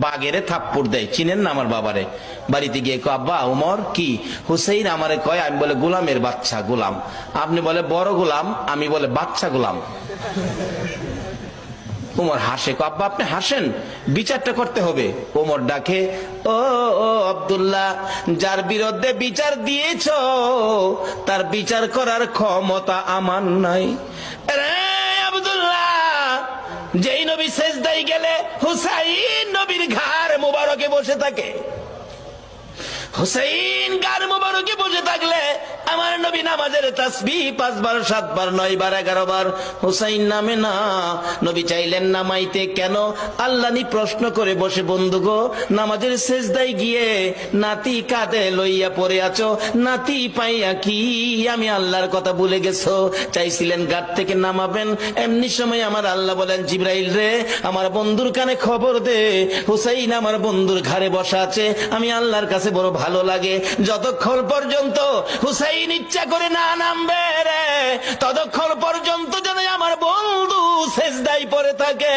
বাগেরে থাপ্পড় দেয়, চিনেন না আমার বাবারে। বাড়িতে গিয়ে কয়, আব্বা উমর কি? হুসেইন আমারে কয়, আমি বলে গোলামের বাচ্চা গোলাম, আপনি বলে বড় গোলাম, আমি বলে বাচ্চা গোলাম। উমর হাসে, কয় আব্বা আপনি হাসেন, বিচারটা করতে হবে। উমর ডাকে, ও ও আব্দুল্লাহ, যার বিরুদ্ধে বিচার দিয়েছ তার বিচার করার ক্ষমতা আমার নাই। যেই নবী সেজদায় গেলে হুসাইন নবীর ঘাড় মুবারকে বসে থাকে, হুসাইন ঘাড় মুবারকে বসে থাকলে আমার নবী নামাজের তাসবিহ 5 বার 7 বার 9 বার 11 বার হুসাইন নামে না। নবী চাইলেন নামাইতে, কেন? আল্লাহনি প্রশ্ন করে বসে, বন্ধু গো, নামাজের সেজদায় গিয়ে নাতি কাঁধে লইয়া পড়ে আছো, নাতি পাইয়া কি আমি আল্লাহর কথা ভুলে গেছো? চাইছিলেন ঘাট থেকে নামাবেন, এমনি সময় আমার আল্লাহ বলেন, জিবরাইল রে, আমার বন্ধুর কানে খবর দে, হুসাইন আমার বন্ধুর ঘাড়ে বসা আছে, আমি আল্লাহর কাছে বড় ভালো লাগে, যতক্ষণ পর্যন্ত হুসাইন ইচ্ছা করে না নামবে রে, ততক্ষণ পর্যন্ত যেন আমার বন্ধু সেজদায় পড়ে থাকে।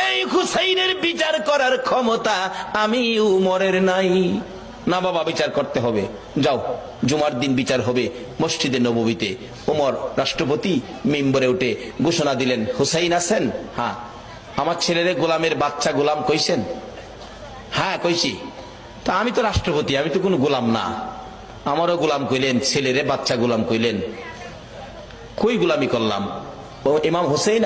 এই হুসাইনের বিচার করার ক্ষমতা আমি উমরের নাই। না বাবা, বিচার করতে হবে, যাও, জুমার দিন বিচার হবে মসজিদে নববীতে। ওমর রাষ্ট্রপতি মিম্বরে উঠে ঘোষণা দিলেন, হুসাইন আছেন? হ্যাঁ। আমার ছেলেরে গোলামের বাচ্চা গোলাম কইছেন? হ্যাঁ কইছি। তা আমি তো রাষ্ট্রপতি, আমি তো কোনো গোলাম না, আমারও গোলাম কইলেন, ছেলেরে বাচ্চা গোলাম কইলেন, কই গোলামি করলাম? ও ইমাম হুসেইন